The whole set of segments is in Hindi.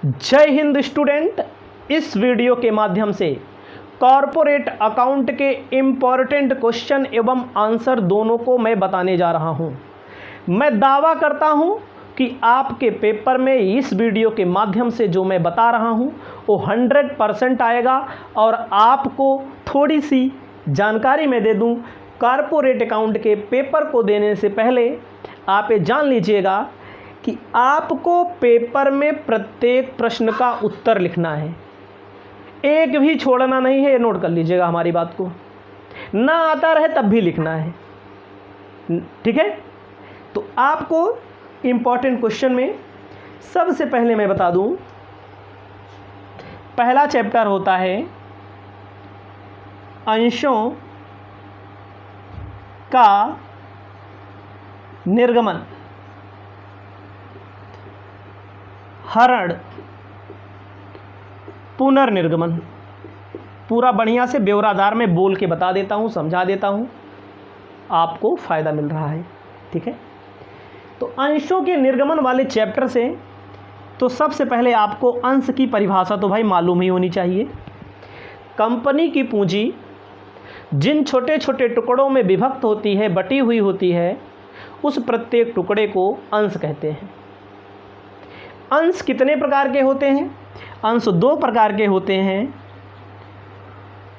जय हिंद स्टूडेंट। इस वीडियो के माध्यम से कॉरपोरेट अकाउंट के इम्पॉर्टेंट क्वेश्चन एवं आंसर दोनों को मैं बताने जा रहा हूं। मैं दावा करता हूं कि आपके पेपर में इस वीडियो के माध्यम से जो मैं बता रहा हूं वो 100% आएगा। और आपको थोड़ी सी जानकारी मैं दे दूं, कॉरपोरेट अकाउंट के पेपर को देने से पहले आप ये जान लीजिएगा कि आपको पेपर में प्रत्येक प्रश्न का उत्तर लिखना है, एक भी छोड़ना नहीं है। ये नोट कर लीजिएगा हमारी बात को, ना आता रहे तब भी लिखना है, ठीक है। तो आपको इम्पॉर्टेंट क्वेश्चन में सबसे पहले मैं बता दूं, पहला चैप्टर होता है अंशों का निर्गमन, हरण, पुनर्निर्गमन। पूरा बढ़िया से ब्यौरादार में बोल के बता देता हूँ, समझा देता हूँ, आपको फ़ायदा मिल रहा है, ठीक है। तो अंशों के निर्गमन वाले चैप्टर से तो सबसे पहले आपको अंश की परिभाषा तो भाई मालूम ही होनी चाहिए। कंपनी की पूंजी जिन छोटे छोटे टुकड़ों में विभक्त होती है, बटी हुई होती है, उस प्रत्येक टुकड़े को अंश कहते हैं। अंश कितने प्रकार के होते हैं? अंश दो प्रकार के होते हैं,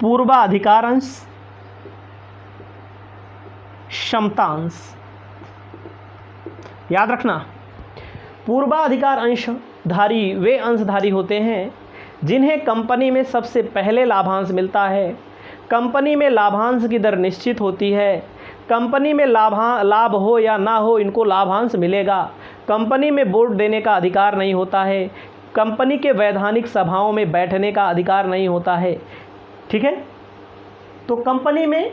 पूर्वाधिकार अंश, क्षमतांश। याद रखना, पूर्वाधिकार अंशधारी वे अंशधारी होते हैं जिन्हें कंपनी में सबसे पहले लाभांश मिलता है। कंपनी में लाभांश की दर निश्चित होती है। कंपनी में लाभ हो या ना हो, इनको लाभांश मिलेगा। कंपनी में वोट देने का अधिकार नहीं होता है। कंपनी के वैधानिक सभाओं में बैठने का अधिकार नहीं होता है, ठीक है। तो कंपनी में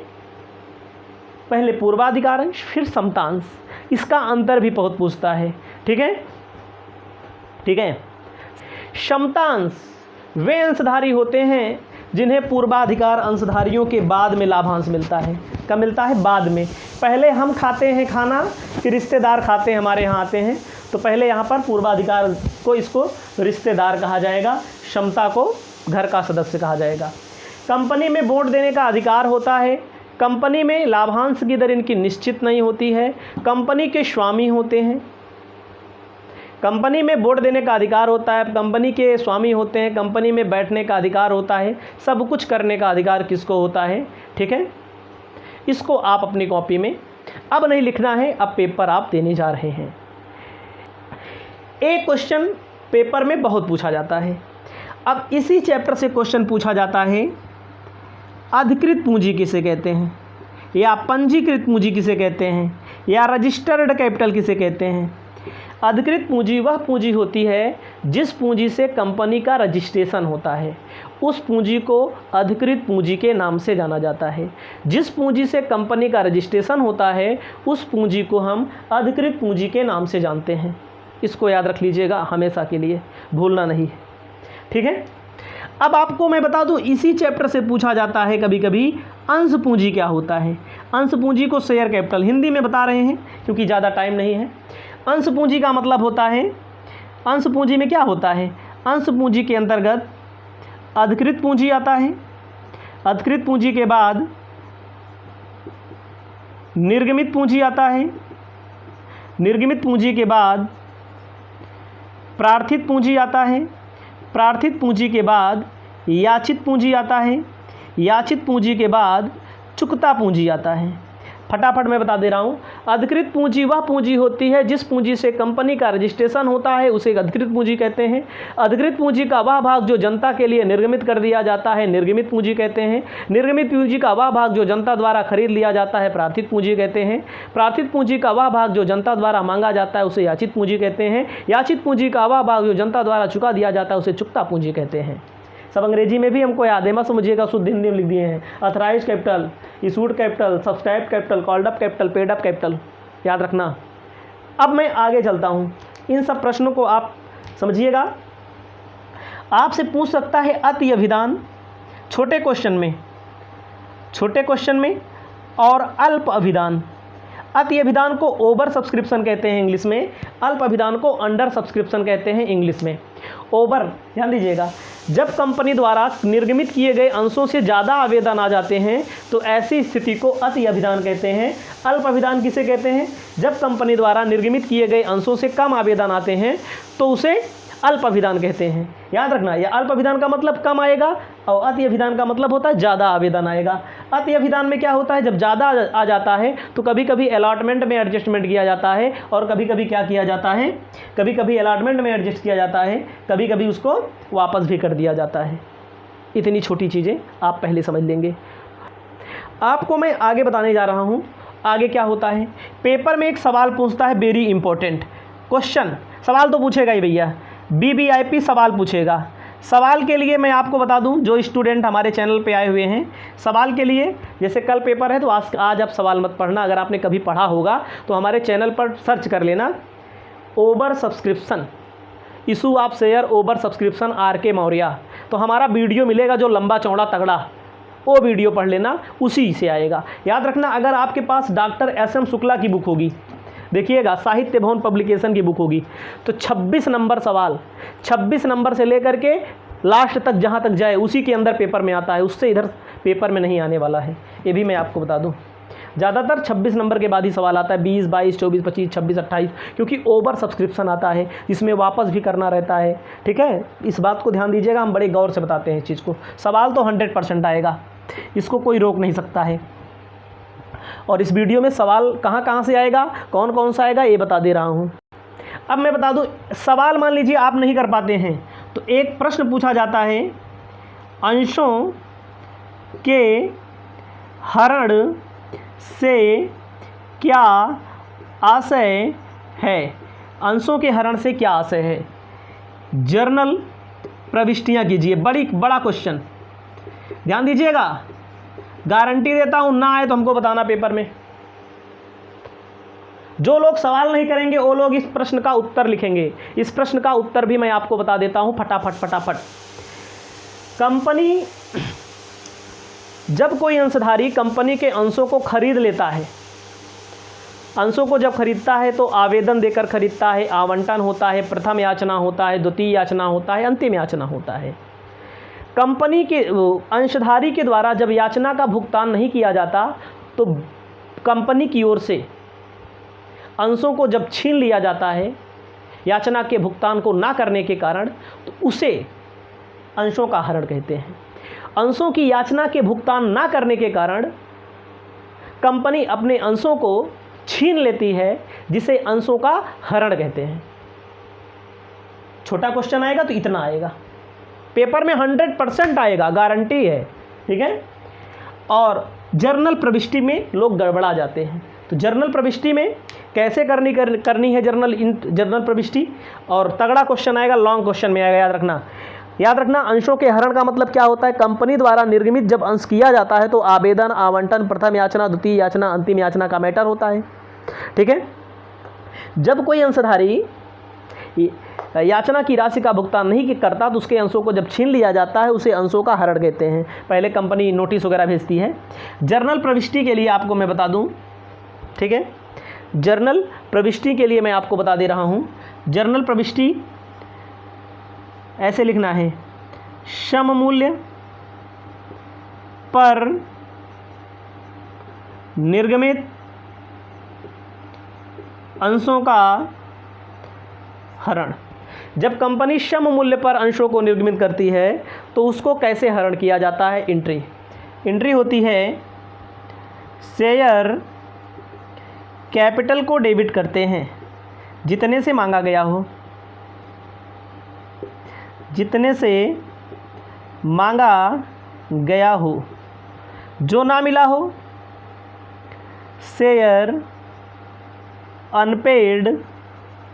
पहले पूर्वाधिकार अंश, फिर समतांश। इसका अंतर भी बहुत पूछता है, ठीक है, ठीक है। क्षमतांश वे अंशधारी होते हैं जिन्हें पूर्वाधिकार अंशधारियों के बाद में लाभांश मिलता है। कब मिलता है? बाद में। पहले हम खाते हैं खाना, फिर रिश्तेदार खाते हैं, हमारे यहाँ आते हैं, तो पहले यहाँ पर पूर्वाधिकार को इसको रिश्तेदार कहा जाएगा, क्षमता को घर का सदस्य कहा जाएगा। कंपनी में वोट देने का अधिकार होता है। कंपनी में लाभांश की दर इनकी निश्चित नहीं होती है। कंपनी के स्वामी होते हैं। कंपनी में वोट देने का अधिकार होता है, कंपनी के स्वामी होते हैं। कंपनी में बैठने का अधिकार होता है, सब कुछ करने का अधिकार किसको होता है, ठीक है। इसको आप अपनी कॉपी में अब नहीं लिखना है, अब पेपर आप देने जा रहे हैं। एक क्वेश्चन पेपर में बहुत पूछा जाता है। अब इसी चैप्टर से क्वेश्चन पूछा जाता है, अधिकृत पूंजी किसे कहते हैं, या पंजीकृत पूंजी किसे कहते हैं, या रजिस्टर्ड कैपिटल किसे कहते हैं। अधिकृत पूंजी वह पूंजी होती है जिस पूंजी से कंपनी का रजिस्ट्रेशन होता है, उस पूंजी को अधिकृत पूंजी के नाम से जाना जाता है। जिस पूंजी से कंपनी का रजिस्ट्रेशन होता है, उस पूंजी को हम अधिकृत पूंजी के नाम से जानते हैं। इसको याद रख लीजिएगा हमेशा के लिए, भूलना नहीं है, ठीक है। अब आपको मैं बता दूं, इसी चैप्टर से पूछा जाता है कभी कभी अंश पूंजी क्या होता है। अंश पूंजी को शेयर कैपिटल, हिंदी में बता रहे हैं क्योंकि ज़्यादा टाइम नहीं है। अंश पूंजी का मतलब होता है, अंश पूंजी में क्या होता है, अंश पूंजी के अंतर्गत अधिकृत पूंजी आता है। अधिकृत पूंजी के बाद निर्गमित पूंजी आता है। निर्गमित पूंजी के बाद प्रार्थित पूंजी आता है। प्रार्थित पूंजी के बाद याचित पूंजी आता है। याचित पूंजी के बाद चुकता पूंजी आता है। फटाफट मैं बता दे रहा हूँ, अधिकृत पूंजी वह पूंजी होती है जिस पूंजी से कंपनी का रजिस्ट्रेशन होता है, उसे अधिकृत पूंजी कहते हैं। अधिकृत पूंजी का वह भाग जो जनता के लिए निर्गमित कर दिया जाता है, निर्गमित पूंजी कहते हैं। निर्गमित पूंजी का वह भाग जो जनता द्वारा खरीद लिया जाता है, प्रार्थित पूंजी कहते हैं। प्रार्थित पूंजी का वह भाग जो जनता द्वारा मांगा जाता है, उसे याचित पूंजी कहते हैं। याचित पूंजी का वह भाग जो जनता द्वारा चुका दिया जाता है, उसे चुकता पूंजी कहते हैं। सब अंग्रेजी में भी हमको याद है, मत समझिएगा, शुद्ध हिंदी में लिख दिए हैं। Authorise capital, issued capital, subscribe capital, called up capital, paid up capital, याद रखना। अब मैं आगे चलता हूँ, इन सब प्रश्नों को आप समझिएगा। आपसे पूछ सकता है अति अभिधान, छोटे क्वेश्चन में, और अल्प अभिधान। अति अभिधान को ओवर सब्सक्रिप्शन कहते हैं इंग्लिश में, अल्प अभिधान को अंडर सब्सक्रिप्शन कहते हैं इंग्लिश में। ओवर, ध्यान दीजिएगा, जब कंपनी द्वारा निर्गमित किए गए अंशों से ज़्यादा आवेदन आ जाते हैं तो ऐसी स्थिति को अति अभिदान कहते हैं। अल्प अभिदान किसे कहते हैं? जब कंपनी द्वारा निर्गमित किए गए अंशों से कम आवेदन आते हैं तो उसे अल्प अभिदान कहते हैं। याद रखना, यह अल्प अभिदान का मतलब कम आएगा और अति अभिदान का मतलब होता है ज़्यादा आवेदन आएगा। अति अभिदान में क्या होता है, जब ज़्यादा आ जाता है तो कभी कभी अलॉटमेंट में एडजस्टमेंट किया जाता है और कभी कभी क्या किया जाता है, कभी कभी अलॉटमेंट में एडजस्ट किया जाता है, कभी कभी उसको वापस भी कर दिया जाता है। इतनी छोटी चीज़ें आप पहले समझ लेंगे। आपको मैं आगे बताने जा रहा हूँ। आगे क्या होता है, पेपर में एक सवाल पूछता है, वेरी इंपॉर्टेंट क्वेश्चन, सवाल तो पूछेगा ही भैया, वीवीआईपी सवाल पूछेगा। सवाल के लिए मैं आपको बता दूं, जो स्टूडेंट हमारे चैनल पे आए हुए हैं, सवाल के लिए जैसे कल पेपर है तो आज आप सवाल मत पढ़ना। अगर आपने कभी पढ़ा होगा तो हमारे चैनल पर सर्च कर लेना, over subscription issue of share over subscription RK Maurya, तो हमारा वीडियो मिलेगा जो लंबा चौड़ा तगड़ा, वो वीडियो पढ़ लेना, उसी से आएगा। याद रखना, अगर आपके पास डॉक्टर SM शुक्ला की बुक होगी, देखिएगा साहित्य भवन पब्लिकेशन की बुक होगी, तो 26 नंबर सवाल, 26 नंबर से लेकर के लास्ट तक जहाँ तक जाए उसी के अंदर पेपर में आता है, उससे इधर पेपर में नहीं आने वाला है, ये भी मैं आपको बता दूं। ज़्यादातर 26 नंबर के बाद ही सवाल आता है, 20, 22, 24, 25, 26, 28, क्योंकि ओवर सब्सक्रिप्शन आता है, इसमें वापस भी करना रहता है। ठीक है, इस बात को ध्यान दीजिएगा, हम बड़े गौर से बताते हैं इस चीज़ को। सवाल तो 100% आएगा, इसको कोई रोक नहीं सकता है। और इस वीडियो में सवाल कहाँ कहाँ से आएगा, कौन कौन सा आएगा, ये बता दे रहा हूँ। अब मैं बता दूँ, सवाल मान लीजिए आप नहीं कर पाते हैं तो एक प्रश्न पूछा जाता है, अंशों के हरण से क्या आशय है? अंशों के हरण से क्या आशय है? जर्नल प्रविष्टियाँ कीजिए, बड़ा क्वेश्चन, ध्यान दीजिएगा, गारंटी देता हूं, ना आए तो हमको बताना पेपर में। जो लोग सवाल नहीं करेंगे वो लोग इस प्रश्न का उत्तर लिखेंगे। इस प्रश्न का उत्तर भी मैं आपको बता देता हूं फटाफट। कंपनी, जब कोई अंशधारी कंपनी के अंशों को खरीद लेता है, अंशों को जब खरीदता है तो आवेदन देकर खरीदता है, आवंटन होता है, प्रथम याचना होता है, द्वितीय याचना होता है, अंतिम याचना होता है। कंपनी के अंशधारी के द्वारा जब याचना का भुगतान नहीं किया जाता तो कंपनी की ओर से अंशों को जब छीन लिया जाता है याचना के भुगतान को ना करने के कारण, तो उसे अंशों का हरण कहते हैं। अंशों की याचना के भुगतान ना करने के कारण कंपनी अपने अंशों को छीन लेती है, जिसे अंशों का हरण कहते हैं। छोटा क्वेश्चन आएगा तो इतना आएगा, पेपर में 100% आएगा, गारंटी है। ठीक है, और जर्नल प्रविष्टि में लोग गड़बड़ा जाते हैं। तो जर्नल प्रविष्टि में कैसे करनी है जर्नल प्रविष्टि, और तगड़ा क्वेश्चन आएगा, लॉन्ग क्वेश्चन में आएगा। याद रखना, अंशों के हरण का मतलब क्या होता है? कंपनी द्वारा निर्गमित जब अंश किया जाता है तो आवेदन, आवंटन, प्रथम याचना, द्वितीय याचना, अंतिम याचना का मैटर होता है। ठीक है, जब कोई अंशधारी याचना की राशि का भुगतान नहीं करता तो उसके अंशों को जब छीन लिया जाता है उसे अंशों का हरण कहते हैं। पहले कंपनी नोटिस वगैरह भेजती है। जर्नल प्रविष्टि के लिए आपको मैं बता दूं, ठीक है, जर्नल प्रविष्टि के लिए मैं आपको बता दे रहा हूं। जर्नल प्रविष्टि ऐसे लिखना है, सम मूल्य पर निर्गमित अंशों का हरण। जब कंपनी सम मूल्य पर अंशों को निर्गमित करती है तो उसको कैसे हरण किया जाता है? एंट्री होती है, शेयर कैपिटल को डेबिट करते हैं, जितने से मांगा गया हो, जितने से मांगा गया हो, जो ना मिला हो share unpaid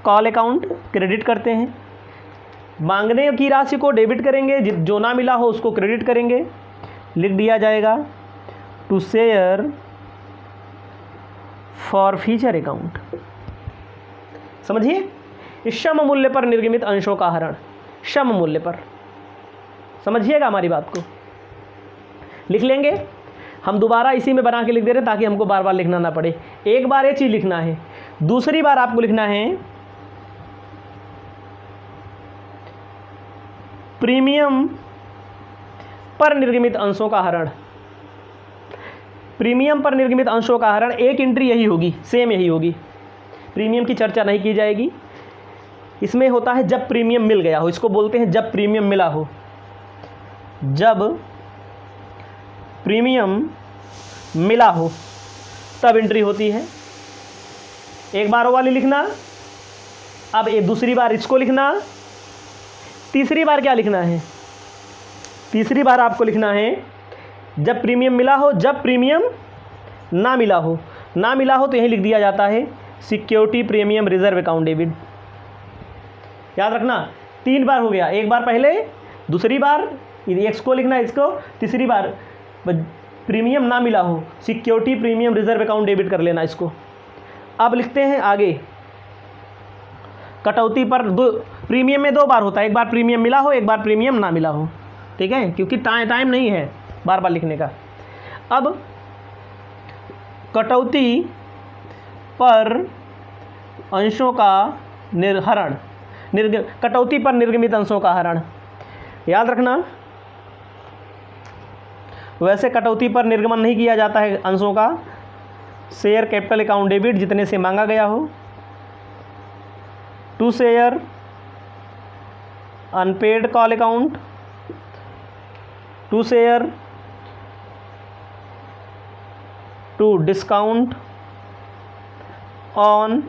call account credit करते हैं। मांगने की राशि को डेबिट करेंगे, जो ना मिला हो उसको क्रेडिट करेंगे। लिख दिया जाएगा to share for future account. समझिए, इस सम मूल्य पर निर्गमित अंशों का हरण, सम मूल्य पर, समझिएगा हमारी बात को। लिख लेंगे, हम दोबारा इसी में बना के लिख दे रहे हैं ताकि हमको बार बार लिखना ना पड़े। एक बार ये चीज़ लिखना है, दूसरी बार आपको लिखना है प्रीमियम पर निर्गमित अंशों का हरण। प्रीमियम पर निर्गमित अंशों का हरण, एक एंट्री यही होगी, सेम यही होगी। प्रीमियम की चर्चा नहीं की जाएगी। इसमें होता है जब प्रीमियम मिल गया हो, इसको बोलते हैं जब प्रीमियम मिला हो। जब प्रीमियम मिला हो तब एंट्री होती है। एक बार वो वाली लिखना, अब एक दूसरी बार इसको लिखना, तीसरी बार क्या लिखना है? तीसरी बार आपको लिखना है जब प्रीमियम मिला हो, जब प्रीमियम ना मिला हो। ना मिला हो तो यही लिख दिया जाता है security premium reserve account debit. याद रखना, 3 बार हो गया, एक बार पहले, दूसरी बार इसको लिखना, इसको तीसरी बार प्रीमियम ना मिला हो, security premium reserve account debit कर लेना इसको। अब लिखते हैं आगे, कटौती पर प्रीमियम में 2 बार होता है, एक बार प्रीमियम मिला हो, एक बार प्रीमियम ना मिला हो। ठीक है, क्योंकि टाइम नहीं है बार बार लिखने का। अब कटौती पर अंशों का हरण, कटौती पर निर्गमित अंशों का हरण। याद रखना, वैसे कटौती पर निर्गमन नहीं किया जाता है अंशों का। शेयर कैपिटल अकाउंट डेबिट जितने से मांगा गया हो, to share unpaid call account, to share to discount on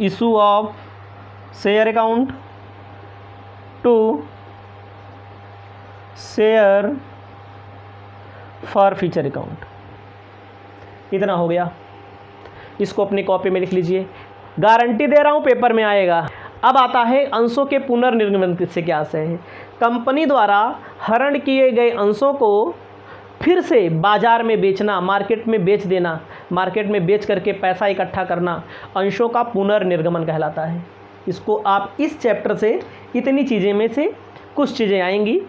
issue of share account, to share for future account. इतना हो गया, इसको अपनी कॉपी में लिख लीजिए। गारंटी दे रहा हूँ पेपर में आएगा। अब आता है अंशों के पुनर्निर्गमन से क्या आशय है। कंपनी द्वारा हरण किए गए अंशों को फिर से बाजार में बेचना, मार्केट में बेच देना, मार्केट में बेच करके पैसा इकट्ठा करना अंशों का पुनर्निर्गमन कहलाता है। इसको आप इस चैप्टर से इतनी चीज़ें में से कुछ चीज़ें आएंगी।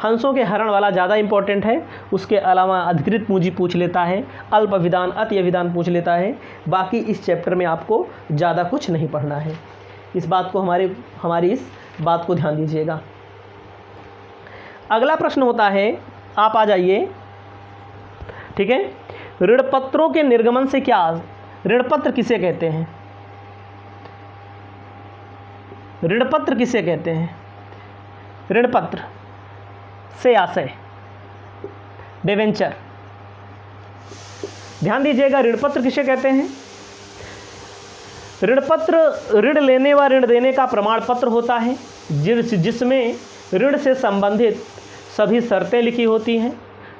अंशों के हरण वाला ज़्यादा इंपॉर्टेंट है, उसके अलावा अधिकृत पूंजी पूछ लेता है, अल्प विधान, अति विधान पूछ लेता है। बाकी इस चैप्टर में आपको ज़्यादा कुछ नहीं पढ़ना है। इस बात को हमारी इस बात को ध्यान दीजिएगा। अगला प्रश्न होता है, आप आ जाइए। ठीक है, ऋणपत्रों के निर्गमन से क्या, ऋणपत्र किसे कहते हैं? ऋणपत्र किसे कहते हैं? ऋणपत्र से आशय डिवेंचर। ध्यान दीजिएगा, ऋणपत्र किसे कहते हैं? ऋणपत्र ऋण लेने व ऋण देने का प्रमाण पत्र होता है, जिसमें ऋण से संबंधित सभी शर्तें लिखी होती हैं।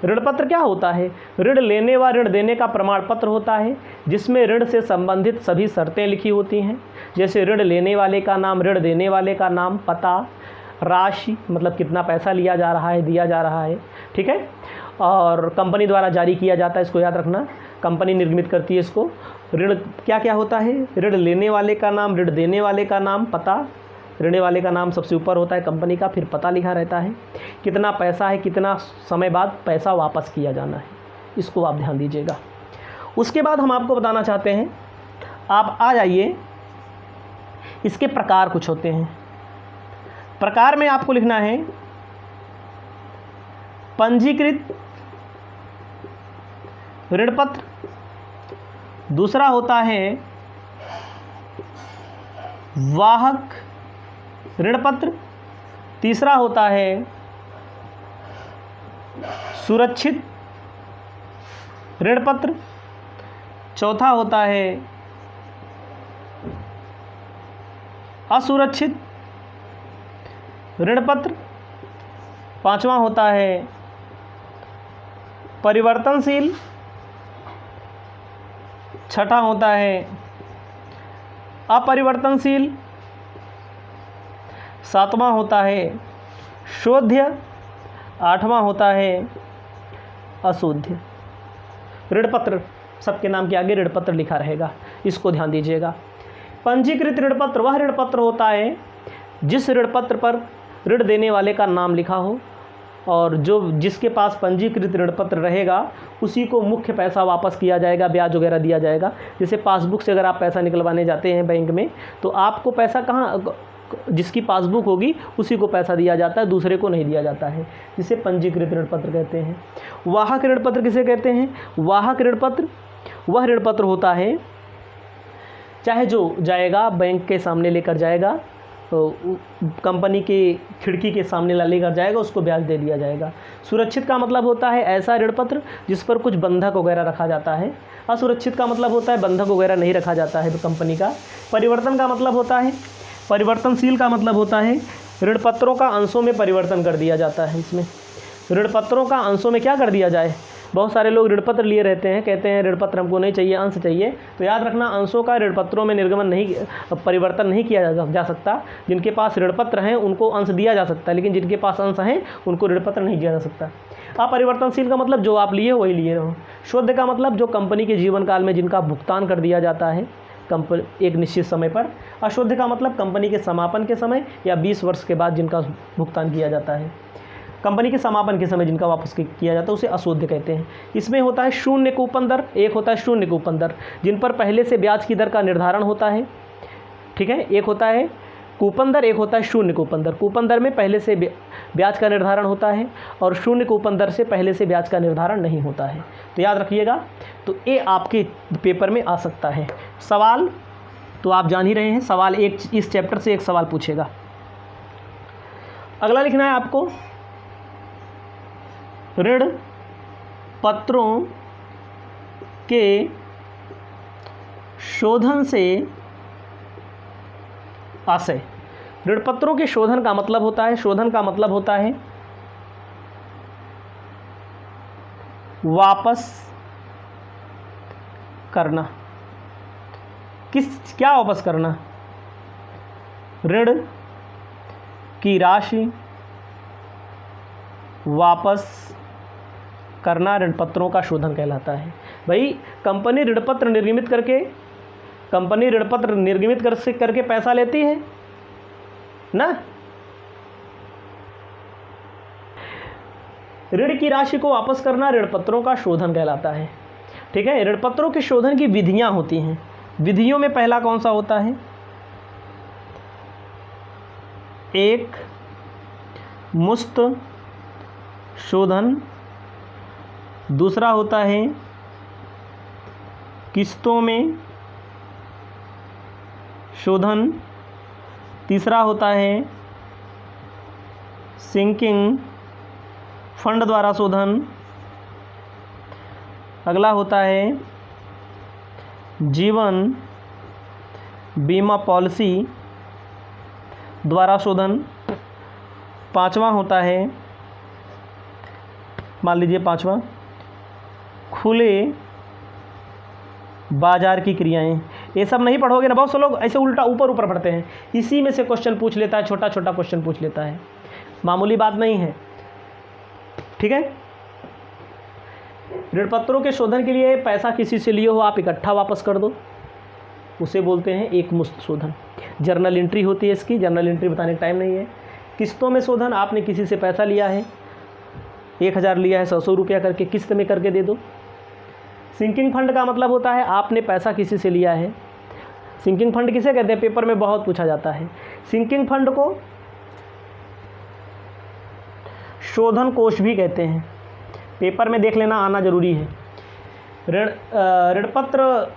ऋणपत्र क्या होता है? ऋण लेने व ऋण देने का प्रमाण पत्र होता है, जिसमें ऋण से संबंधित सभी शर्तें लिखी होती हैं। जैसे ऋण लेने वाले का नाम, ऋण देने वाले का नाम, पता, राशि मतलब कितना पैसा लिया जा रहा है, दिया जा रहा है। ठीक है, और कंपनी द्वारा जारी किया जाता है, इसको याद रखना, कंपनी निर्गमित करती है इसको। ऋण क्या क्या होता है? ऋण लेने वाले का नाम, ऋण देने वाले का नाम, पता। ऋण वाले का नाम सबसे ऊपर होता है कंपनी का, फिर पता लिखा रहता है, कितना पैसा है, कितना समय बाद पैसा वापस किया जाना है, इसको आप ध्यान दीजिएगा। उसके बाद हम आपको बताना चाहते हैं, आप आ जाइए, इसके प्रकार कुछ होते हैं। प्रकार में आपको लिखना है पंजीकृत ऋणपत्र, दूसरा होता है वाहक ऋणपत्र, तीसरा होता है सुरक्षित ऋणपत्र, चौथा होता है असुरक्षित ऋणपत्र, पांचवा होता है परिवर्तनशील, छठा होता है अपरिवर्तनशील, सातवां होता है शोध्य, आठवां होता है अशोध्य। ऋणपत्र सबके नाम के आगे ऋणपत्र लिखा रहेगा, इसको ध्यान दीजिएगा। पंजीकृत ऋणपत्र वह ऋणपत्र होता है जिस ऋणपत्र पर ऋण देने वाले का नाम लिखा हो, और जिसके पास पंजीकृत ऋणपत्र रहेगा उसी को मुख्य पैसा वापस किया जाएगा, ब्याज वगैरह दिया जाएगा। जैसे पासबुक से अगर आप पैसा निकलवाने जाते हैं बैंक में, तो आपको पैसा कहाँ, जिसकी पासबुक होगी उसी को पैसा दिया जाता है, दूसरे को नहीं दिया जाता है, जिसे पंजीकृत ऋण पत्र कहते हैं। वाहक ऋण पत्र किसे कहते हैं? वाहक ऋण पत्र वह ऋण पत्र होता है चाहे जो जाएगा बैंक के सामने लेकर जाएगा, तो कंपनी के खिड़की के सामने लेकर जाएगा, उसको ब्याज दे दिया जाएगा। सुरक्षित का मतलब होता है ऐसा ऋण पत्र जिस पर कुछ बंधक वगैरह रखा जाता है। असुरक्षित का मतलब होता है बंधक वगैरह नहीं रखा जाता है तो कंपनी का। परिवर्तन का मतलब होता है, परिवर्तनशील का मतलब होता है ऋण पत्रों का अंशों में परिवर्तन कर दिया जाता है। इसमें ऋण पत्रों का अंशों में क्या कर दिया जाए? बहुत सारे लोग ऋण पत्र लिए रहते हैं, कहते हैं ऋण पत्र हमको नहीं चाहिए, अंश चाहिए। तो याद रखना, अंशों का ऋण पत्रों में निर्गमन नहीं, परिवर्तन नहीं किया जा सकता। जिनके पास ऋण पत्र हैं उनको अंश दिया जा सकता है, लेकिन जिनके पास अंश हैं उनको ऋण पत्र नहीं दिया जा सकता। अपरिवर्तनशील का मतलब जो आप लिए वही लिए रहो। शुद्ध का मतलब जो कंपनी के जीवन काल में जिनका भुगतान कर दिया जाता है एक निश्चित समय पर। अशुद्ध का मतलब कंपनी के समापन के समय या 20 वर्ष के बाद जिनका भुगतान किया जाता है। कंपनी के समापन के समय जिनका वापस किया जाता है उसे अशुद्ध कहते हैं। इसमें होता है शून्य कूपन दर, एक होता है शून्य कूपन दर, जिन पर पहले से ब्याज की दर का निर्धारण होता है। ठीक है, एक होता है कूपन दर, एक होता है शून्य कूपन दर। कूपन दर में पहले से ब्याज का निर्धारण होता है और शून्य कूपन दर से पहले से ब्याज का निर्धारण नहीं होता है। तो याद रखिएगा, तो ये आपके पेपर में आ सकता है। सवाल तो आप जान ही रहे हैं, सवाल एक इस चैप्टर से एक सवाल पूछेगा। अगला लिखना है आपको, ऋण पत्रों के शोधन से आशय। ऋण पत्रों के शोधन का मतलब होता है, शोधन का मतलब होता है वापस करना। क्या वापस करना? ऋण की राशि वापस करना ऋण पत्रों का शोधन कहलाता है। भाई कंपनी ऋण पत्र निर्गमित करके पैसा लेती है ना। ऋण की राशि को वापस करना ऋण पत्रों का शोधन कहलाता है। ठीक है, ऋण पत्रों के शोधन की विधियां होती हैं। विधियों में पहला कौन सा होता है? एक मुस्त शोधन, दूसरा होता है किस्तों में शोधन, तीसरा होता है सिंकिंग फंड द्वारा शोधन, अगला होता है जीवन बीमा पॉलिसी द्वारा शोधन, पांचवा होता है, मान लीजिए पांचवा, खुले बाजार की क्रियाएं। ये सब नहीं पढ़ोगे ना, बहुत से लोग ऐसे उल्टा ऊपर ऊपर पढ़ते हैं, इसी में से क्वेश्चन पूछ लेता है, छोटा छोटा क्वेश्चन पूछ लेता है, मामूली बात नहीं है। ठीक है, ऋण पत्रों के शोधन के लिए पैसा किसी से लिए हो आप इकट्ठा वापस कर दो, उसे बोलते हैं एक मुश्त शोधन। जर्नल एंट्री होती है इसकी, जर्नल एंट्री बताने का टाइम नहीं है। किस्तों में शोधन, आपने किसी से पैसा लिया है, 1000 लिया है, 100 रुपया करके किस्त में करके दे दो। सिंकिंग फंड का मतलब होता है आपने पैसा किसी से लिया है। सिंकिंग फंड किसे कहते हैं? पेपर में बहुत पूछा जाता है। सिंकिंग फंड को शोधन कोष भी कहते हैं, पेपर में देख लेना, आना जरूरी है। ऋण पत्र,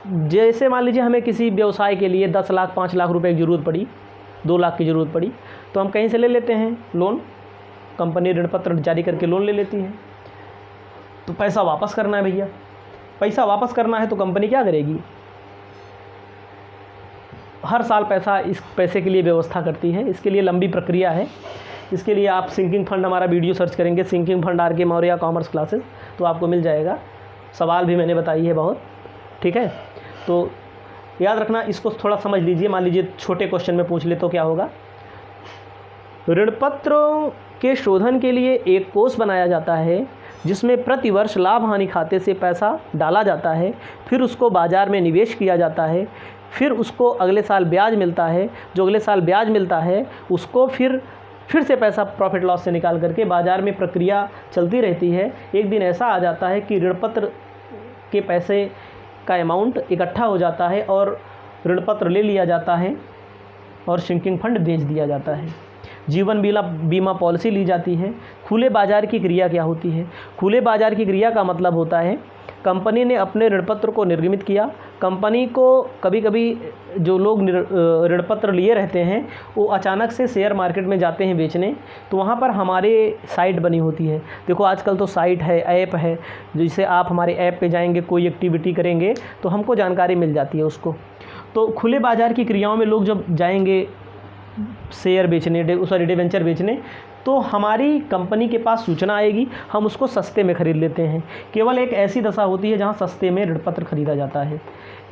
जैसे मान लीजिए हमें किसी व्यवसाय के लिए 10 लाख 5 लाख रुपए की ज़रूरत पड़ी, 2 लाख की ज़रूरत पड़ी, तो हम कहीं से ले लेते हैं लोन, कंपनी ऋण पत्र जारी करके लोन ले लेती है। तो पैसा वापस करना है भैया, पैसा वापस करना है तो कंपनी क्या करेगी? हर साल इस पैसे के लिए व्यवस्था करती है। इसके लिए लंबी प्रक्रिया है। इसके लिए आप सिंकिंग फंड, हमारा वीडियो सर्च करेंगे सिंकिंग फंड आर के मौर्य कॉमर्स क्लासेस, तो आपको मिल जाएगा। सवाल भी मैंने बताई है बहुत। ठीक है, तो याद रखना, इसको थोड़ा समझ लीजिए। मान लीजिए छोटे क्वेश्चन में पूछ ले तो क्या होगा? ऋण पत्रों के शोधन के लिए एक कोष बनाया जाता है जिसमें प्रतिवर्ष लाभ हानि खाते से पैसा डाला जाता है, फिर उसको बाज़ार में निवेश किया जाता है, फिर उसको अगले साल ब्याज मिलता है। जो अगले साल ब्याज मिलता है उसको फिर से पैसा प्रॉफिट लॉस से निकाल करके बाज़ार में प्रक्रिया चलती रहती है। एक दिन ऐसा आ जाता है कि ऋण पत्र के पैसे का अमाउंट इकट्ठा हो जाता है और ऋण पत्र ले लिया जाता है और सिंकिंग फंड बेच दिया जाता है। जीवन बीमा पॉलिसी ली जाती है। खुले बाजार की क्रिया क्या होती है? खुले बाजार की क्रिया का मतलब होता है कंपनी ने अपने ऋणपत्र को निर्गमित किया। कंपनी को कभी कभी जो लोग ऋणपत्र लिए रहते हैं वो अचानक से शेयर मार्केट में जाते हैं बेचने, तो वहाँ पर हमारे साइट बनी होती है। देखो आजकल तो साइट है, ऐप है, जिससे आप हमारे ऐप पे जाएंगे, कोई एक्टिविटी करेंगे तो हमको जानकारी मिल जाती है उसको। तो खुले बाजार की क्रियाओं में लोग जब जाएंगे शेयर बेचने, डिवेंचर बेचने, तो हमारी कंपनी के पास सूचना आएगी, हम उसको सस्ते में ख़रीद लेते हैं। केवल एक ऐसी दशा होती है जहां सस्ते में ऋणपत्र खरीदा जाता है।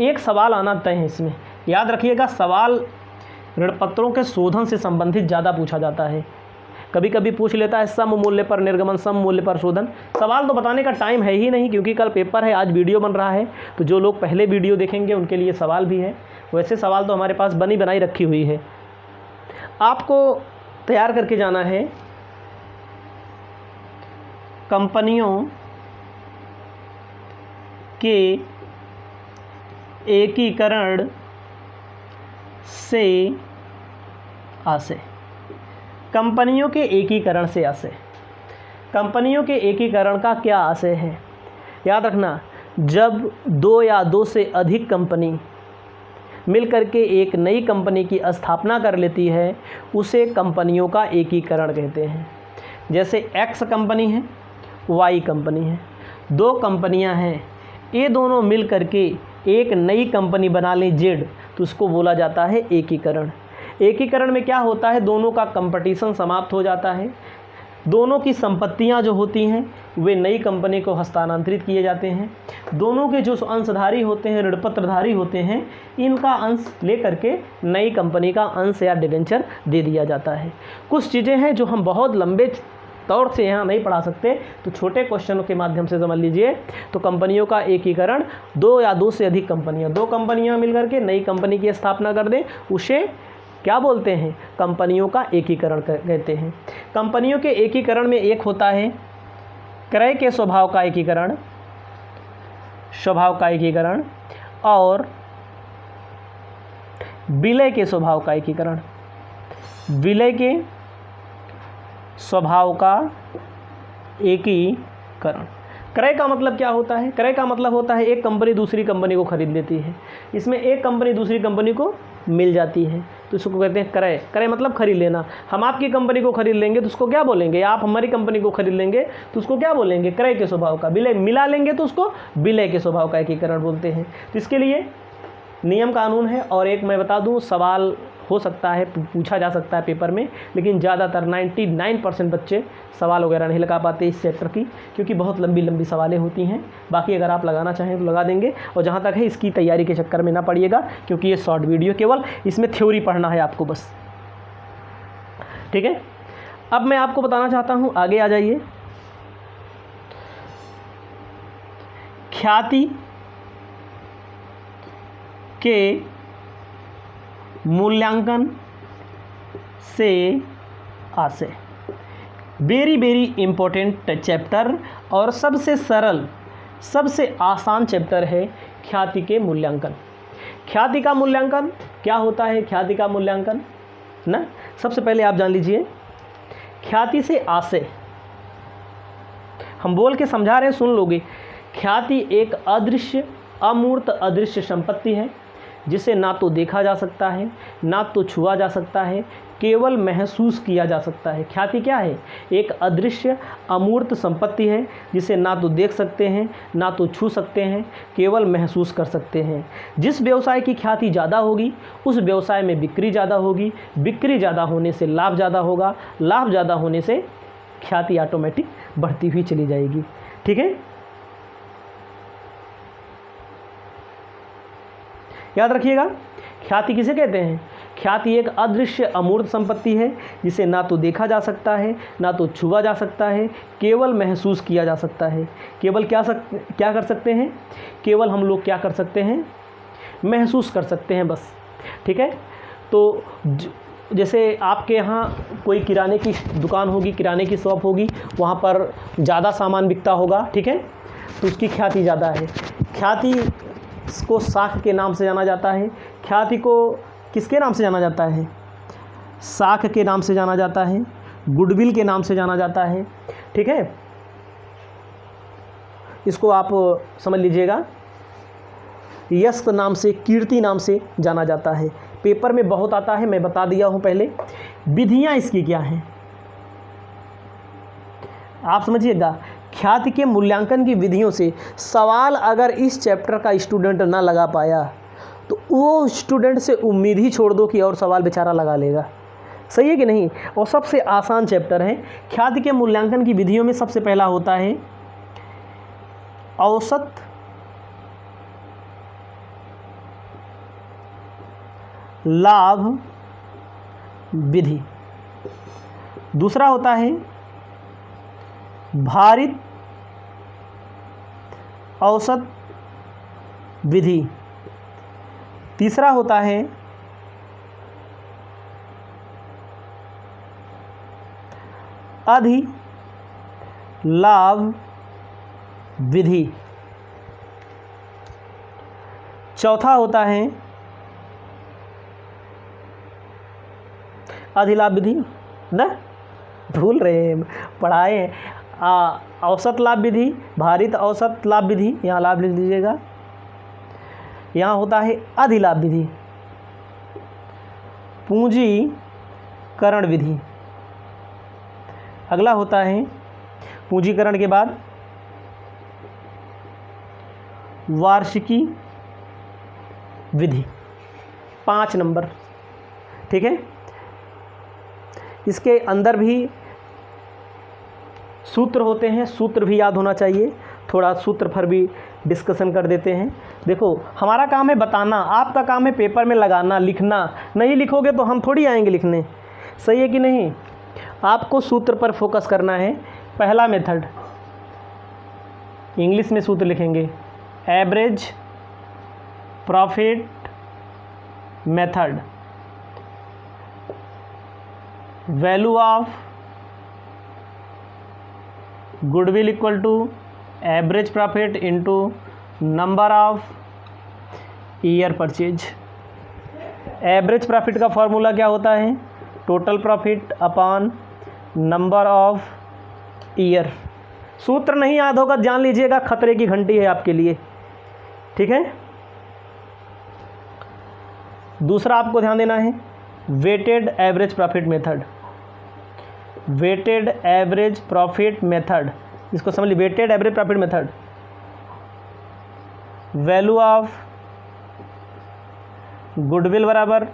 एक सवाल आना तय है इसमें, याद रखिएगा, सवाल ऋणपत्रों के शोधन से संबंधित ज़्यादा पूछा जाता है। कभी कभी पूछ लेता है सम मूल्य पर निर्गमन, सम मूल्य पर शोधन। सवाल तो बताने का टाइम है ही नहीं, क्योंकि कल पेपर है, आज वीडियो बन रहा है, तो जो लोग पहले वीडियो देखेंगे उनके लिए सवाल भी है। वैसे सवाल तो हमारे पास बनी बनाई रखी हुई है, आपको तैयार करके जाना है। कंपनियों के एकीकरण से आशय। कंपनियों के एकीकरण से आशय। कंपनियों के एकीकरण का क्या आशय है? याद रखना, जब दो या दो से अधिक कंपनी मिलकर के एक नई कंपनी की स्थापना कर लेती है, उसे कंपनियों का एकीकरण कहते हैं। जैसे एक्स कंपनी है, वाई कंपनी है, दो कंपनियां हैं, ये दोनों मिल कर के एक नई कंपनी बना लें जेड, तो उसको बोला जाता है एकीकरण। एकीकरण में क्या होता है, दोनों का कंपटीशन समाप्त हो जाता है, दोनों की संपत्तियां जो होती हैं वे नई कंपनी को हस्तांतरित किए जाते हैं। दोनों के जो अंशधारी होते हैं, ऋणपत्रधारी होते हैं, इनका अंश लेकर के नई कंपनी का अंश या डिवेंचर दे दिया जाता है। कुछ चीज़ें हैं जो हम बहुत लंबे तौर से यहाँ नहीं पढ़ा सकते, तो छोटे क्वेश्चनों के माध्यम से समझ लीजिए। तो कंपनियों का एकीकरण, दो या दो से अधिक कंपनियाँ, दो कंपनियाँ मिलकर के नई कंपनी की स्थापना कर दें, उसे क्या बोलते हैं? कंपनियों का एकीकरण कहते हैं। कंपनियों के एकीकरण में एक होता है क्रय के स्वभाव का एकीकरण, स्वभाव का एकीकरण, और विलय के स्वभाव का एकीकरण। विलय के स्वभाव का एकीकरण। क्रय का मतलब क्या होता है? क्रय का मतलब होता है एक कंपनी दूसरी कंपनी को खरीद लेती है, इसमें एक कंपनी दूसरी कंपनी को मिल जाती है, तो इसको कहते हैं क्रय। क्रय मतलब खरीद लेना। हम आपकी कंपनी को खरीद लेंगे तो उसको क्या बोलेंगे? आप हमारी कंपनी को खरीद लेंगे तो उसको क्या बोलेंगे? क्रय के स्वभाव का। विलय मिला लेंगे तो उसको विलय के स्वभाव का एकीकरण बोलते हैं। तो इसके लिए नियम कानून है। और एक मैं बता दूं, सवाल हो सकता है, पूछा जा सकता है पेपर में, लेकिन ज़्यादातर 99% बच्चे सवाल वगैरह नहीं लगा पाते इस चैप्टर की, क्योंकि बहुत लंबी लंबी सवालें होती हैं। बाकी अगर आप लगाना चाहें तो लगा देंगे। और जहाँ तक है, इसकी तैयारी के चक्कर में ना पड़िएगा, क्योंकि ये शॉर्ट वीडियो, केवल इसमें थ्योरी पढ़ना है आपको बस, ठीक है। अब मैं आपको बताना चाहता हूँ, आगे आ जाइए। ख्याति के मूल्यांकन से आशय। वेरी वेरी इम्पोर्टेंट चैप्टर और सबसे सरल, सबसे आसान चैप्टर है ख्याति के मूल्यांकन। ख्याति का मूल्यांकन क्या होता है? ख्याति का मूल्यांकन ना, सबसे पहले आप जान लीजिए ख्याति से आशय। हम बोल के समझा रहे हैं, सुन लोगे। ख्याति एक अदृश्य, अमूर्त, अदृश्य संपत्ति है, जिसे ना तो देखा जा सकता है, ना तो छुआ जा सकता है, केवल महसूस किया जा सकता है। ख्याति क्या है? एक अदृश्य, अमूर्त संपत्ति है, जिसे ना तो देख सकते हैं, ना तो छू सकते हैं, केवल महसूस कर सकते हैं। जिस व्यवसाय की ख्याति ज़्यादा होगी, उस व्यवसाय में बिक्री ज़्यादा होगी, बिक्री ज़्यादा होने से लाभ ज़्यादा होगा, लाभ ज़्यादा होने से ख्याति ऑटोमेटिक बढ़ती हुई चली जाएगी, ठीक है। याद रखिएगा, ख्याति किसे कहते हैं? ख्याति एक अदृश्य, अमूर्त संपत्ति है, जिसे ना तो देखा जा सकता है, ना तो छुआ जा सकता है, केवल महसूस किया जा सकता है। केवल क्या कर सकते हैं? केवल हम लोग क्या कर सकते हैं? महसूस कर सकते हैं, बस, ठीक है। तो जैसे आपके यहाँ कोई किराने की दुकान होगी, किराने की शॉप होगी, वहाँ पर ज़्यादा सामान बिकता होगा, ठीक है, तो उसकी ख्याति ज़्यादा है। ख्याति को साख के नाम से जाना जाता है। ख्याति को किसके नाम से जाना जाता है? साख के नाम से जाना जाता है, गुडविल के नाम से जाना जाता है। ठीक है, इसको आप समझ लीजिएगा। यश नाम से, कीर्ति नाम से जाना जाता है। पेपर में बहुत आता है, मैं बता दिया हूँ पहले। विधियाँ इसकी क्या हैं आप समझिएगा। ख्याति के मूल्यांकन की विधियों से सवाल अगर इस चैप्टर का स्टूडेंट ना लगा पाया तो वो स्टूडेंट से उम्मीद ही छोड़ दो कि और सवाल बेचारा लगा लेगा। सही है कि नहीं। और सबसे आसान चैप्टर है। ख्याति के मूल्यांकन की विधियों में सबसे पहला होता है औसत लाभ विधि, दूसरा होता है भारित औसत विधि, तीसरा होता है अधिलाभ विधि, चौथा होता है अधिलाभ विधि ना, भूल रहे हैं, पढ़ाए हैं। औसत लाभ विधि, भारित औसत लाभ विधि, यहाँ लाभ लिख लीजिएगा। यहाँ होता है अधिलाभ विधि, पूंजीकरण विधि। अगला होता है पूंजीकरण के बाद वार्षिकी विधि, 5 नंबर। ठीक है, इसके अंदर भी सूत्र होते हैं, सूत्र भी याद होना चाहिए। थोड़ा सूत्र पर भी डिस्कशन कर देते हैं। देखो, हमारा काम है बताना, आपका काम है पेपर में लगाना, लिखना। नहीं लिखोगे तो हम थोड़ी आएंगे लिखने। सही है कि नहीं। आपको सूत्र पर फोकस करना है। पहला मेथड, इंग्लिश में सूत्र लिखेंगे, average profit method, value of goodwill equal to average profit into number of year purchase. Average profit का फॉर्मूला क्या होता है, total profit upon number of year. सूत्र नहीं याद होगा, जान लीजिएगा, खतरे की घंटी है आपके लिए। ठीक है, दूसरा आपको ध्यान देना है weighted average profit method. Weighted average profit method, इसको समझ ली। Weighted average profit method, value of goodwill बराबर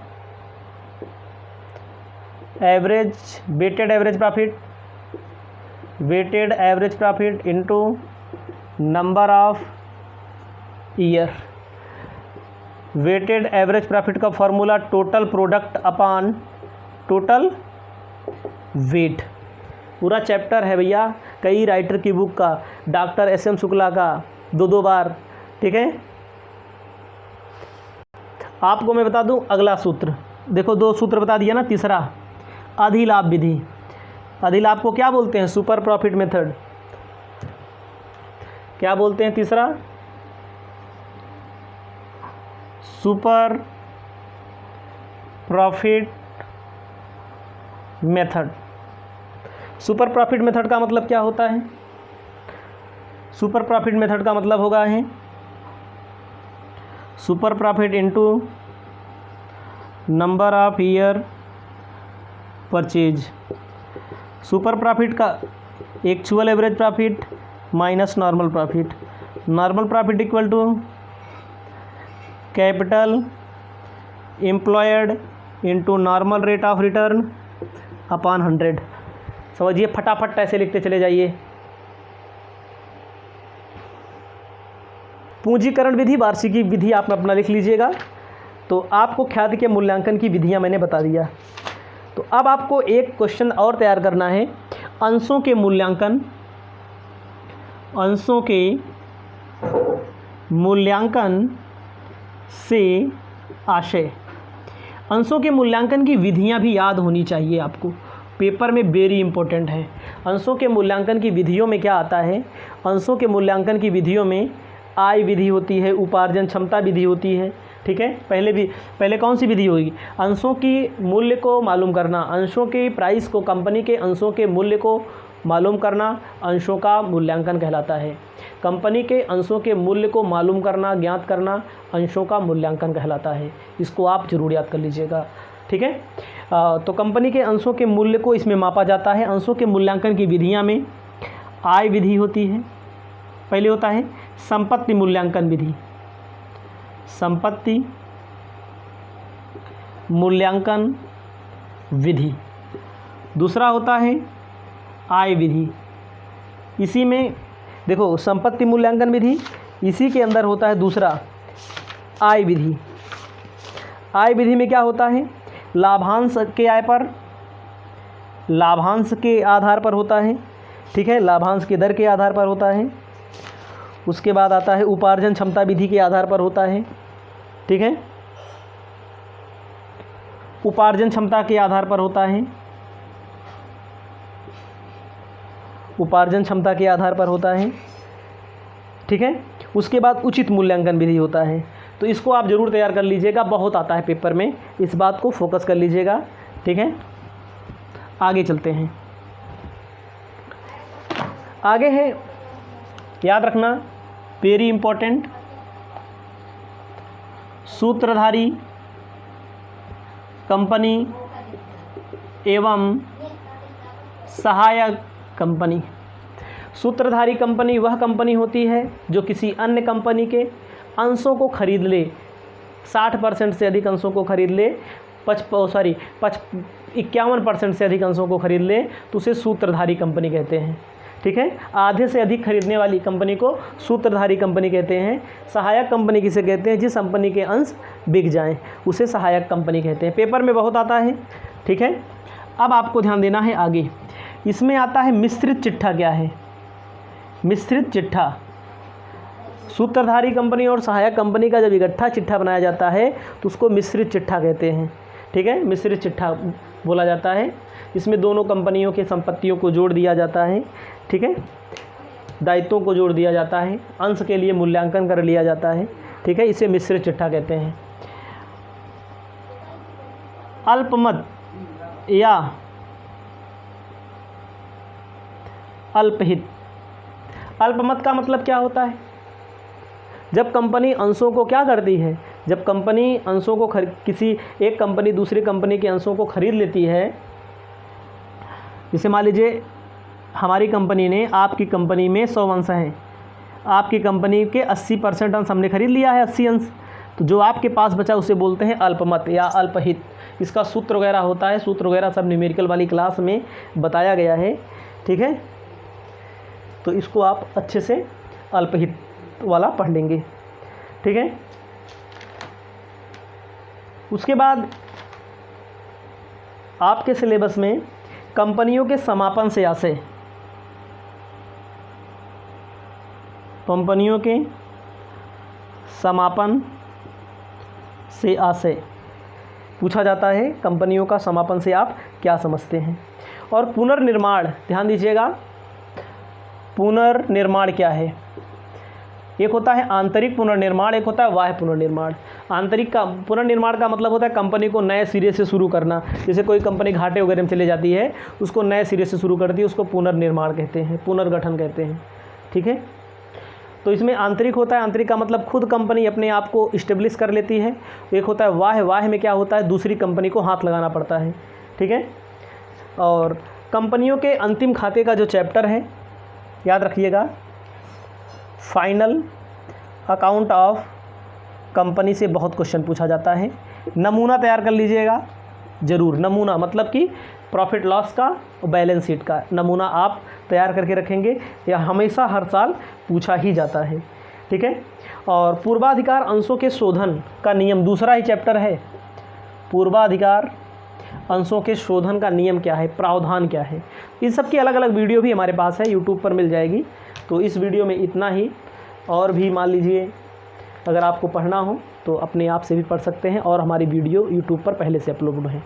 average, weighted average profit into number of year. Weighted average profit का formula total product upon total weight. पूरा चैप्टर है भैया, कई राइटर की बुक का, डॉक्टर SM शुक्ला का, 2 बार। ठीक है, आपको मैं बता दूं अगला सूत्र। देखो, 2 सूत्र बता दिया ना। तीसरा अधिलाभ विधि। अधिलाभ को क्या बोलते हैं, सुपर प्रॉफिट मेथड। क्या बोलते हैं तीसरा, super profit method. Super profit method का मतलब क्या होता है, सुपर प्रॉफिट मेथड का मतलब होगा है super profit into number of year purchase. Super profit का actual average profit minus normal profit. Normal profit equal to capital employed into normal rate of return upon 100। समझिए, फटाफट ऐसे लिखते चले जाइए। पूंजीकरण विधि, वार्षिकी विधि आप अपना लिख लीजिएगा। तो आपको ख्याति के मूल्यांकन की विधियां मैंने बता दिया। तो अब आपको एक क्वेश्चन और तैयार करना है, अंशों के मूल्यांकन, अंशों के मूल्यांकन से आशय। अंशों के मूल्यांकन की विधियां भी याद होनी चाहिए आपको, पेपर में वेरी इंपॉर्टेंट है। अंशों के मूल्यांकन की विधियों में क्या आता है, अंशों के मूल्यांकन की विधियों में आय विधि होती है, उपार्जन क्षमता विधि होती है, ठीक है। पहले कौन सी विधि होगी? अंशों की मूल्य को मालूम करना, अंशों की प्राइस को, कंपनी के अंशों के मूल्य को मालूम करना अंशों का मूल्यांकन कहलाता है। कंपनी के अंशों के मूल्य को मालूम करना, ज्ञात करना अंशों का मूल्यांकन कहलाता है। इसको आप जरूर याद कर लीजिएगा, ठीक है। तो कंपनी के अंशों के मूल्य को इसमें मापा जाता है। अंशों के मूल्यांकन की विधियां में आय विधि होती है, पहले होता है संपत्ति मूल्यांकन विधि, संपत्ति मूल्यांकन विधि। दूसरा होता है आय विधि। इसी में देखो संपत्ति मूल्यांकन विधि, इसी के अंदर होता है दूसरा आय विधि। आय विधि में क्या होता है? लाभांश के आय पर, लाभांश के आधार पर होता है, ठीक है, लाभांश के दर के आधार पर होता है। उसके बाद आता है उपार्जन क्षमता विधि के आधार पर होता है, ठीक है, उपार्जन क्षमता के आधार पर होता है, उपार्जन क्षमता के आधार पर होता है, ठीक है। उसके बाद उचित मूल्यांकन विधि होता है। तो इसको आप ज़रूर तैयार कर लीजिएगा, बहुत आता है पेपर में, इस बात को फोकस कर लीजिएगा, ठीक है। आगे चलते हैं। आगे है, याद रखना, वेरी इंपॉर्टेंट, सूत्रधारी कंपनी एवं सहायक कंपनी। सूत्रधारी कंपनी वह कंपनी होती है जो किसी अन्य कंपनी के अंशों को खरीद ले, 60% से अधिक अंशों को खरीद ले, 51% से अधिक अंशों को खरीद ले तो उसे सूत्रधारी कंपनी कहते हैं, ठीक है। आधे से अधिक खरीदने वाली कंपनी को सूत्रधारी कंपनी कहते हैं। सहायक कंपनी किसे कहते हैं? जिस कंपनी के अंश बिक जाएं उसे सहायक कंपनी कहते हैं। पेपर में बहुत आता है, ठीक है। अब आपको ध्यान देना है आगे, इसमें आता है मिश्रित चिट्ठा। क्या है मिश्रित चिट्ठा? सूत्रधारी कंपनी और सहायक कंपनी का जब इकट्ठा चिट्ठा बनाया जाता है तो उसको मिश्रित चिट्ठा कहते हैं, ठीक है, मिश्रित चिट्ठा बोला जाता है। इसमें दोनों कंपनियों के संपत्तियों को जोड़ दिया जाता है, ठीक है, दायित्वों को जोड़ दिया जाता है, अंश के लिए मूल्यांकन कर लिया जाता है, ठीक है, इसे मिश्रित चिट्ठा कहते हैं। अल्पमत या अल्पहित। अल्पमत का मतलब क्या होता है? जब कंपनी अंशों को क्या करती है, जब कंपनी अंशों को किसी एक कंपनी दूसरी कंपनी के अंशों को खरीद लेती है, जैसे मान लीजिए हमारी कंपनी ने, आपकी कंपनी में 100 अंश हैं, आपकी कंपनी के 80% अंश हमने खरीद लिया है, 80 अंश, तो जो आपके पास बचा उसे बोलते हैं अल्पमत या अल्पहित। इसका सूत्र वगैरह होता है, सूत्र वगैरह सब न्यूमेरिकल वाली क्लास में बताया गया है, ठीक है। तो इसको आप अच्छे से अल्पहित वाला पढ़ लेंगे, ठीक है। उसके बाद आपके सिलेबस में कंपनियों के समापन से आशय, कंपनियों के समापन से आशय पूछा जाता है। कंपनियों का समापन से आप क्या समझते हैं? और पुनर्निर्माण, ध्यान दीजिएगा, पुनर्निर्माण क्या है? एक होता है आंतरिक पुनर्निर्माण, एक होता है बाह्य पुनर्निर्माण। आंतरिक का पुनर्निर्माण का मतलब होता है कंपनी को नए सिरे से शुरू करना। जैसे कोई कंपनी घाटे वगैरह में चले जाती है, उसको नए सिरे से शुरू करती है, उसको पुनर्निर्माण कहते हैं, पुनर्गठन कहते हैं, ठीक है। तो इसमें आंतरिक होता है, आंतरिक का मतलब खुद कंपनी अपने आप को इस्टेब्लिश कर लेती है। एक होता है बाह्य, बाह्य में क्या होता है, दूसरी कंपनी को हाथ लगाना पड़ता है, ठीक है। और कंपनियों के अंतिम खाते का जो चैप्टर है, याद रखिएगा, फाइनल अकाउंट ऑफ कंपनी से बहुत क्वेश्चन पूछा जाता है। नमूना तैयार कर लीजिएगा ज़रूर, नमूना मतलब कि प्रॉफिट लॉस का और बैलेंस शीट का नमूना आप तैयार करके रखेंगे, यह हमेशा हर साल पूछा ही जाता है, ठीक है। और पूर्वाधिकार अंशों के शोधन का नियम दूसरा ही चैप्टर है। पूर्वाधिकार अंशों के शोधन का नियम क्या है, प्रावधान क्या है, इन सब की अलग अलग वीडियो भी हमारे पास है, यूट्यूब पर मिल जाएगी। तो इस वीडियो में इतना ही, और भी मान लीजिए अगर आपको पढ़ना हो तो अपने आप से भी पढ़ सकते हैं, और हमारी वीडियो यूट्यूब पर पहले से अपलोड है।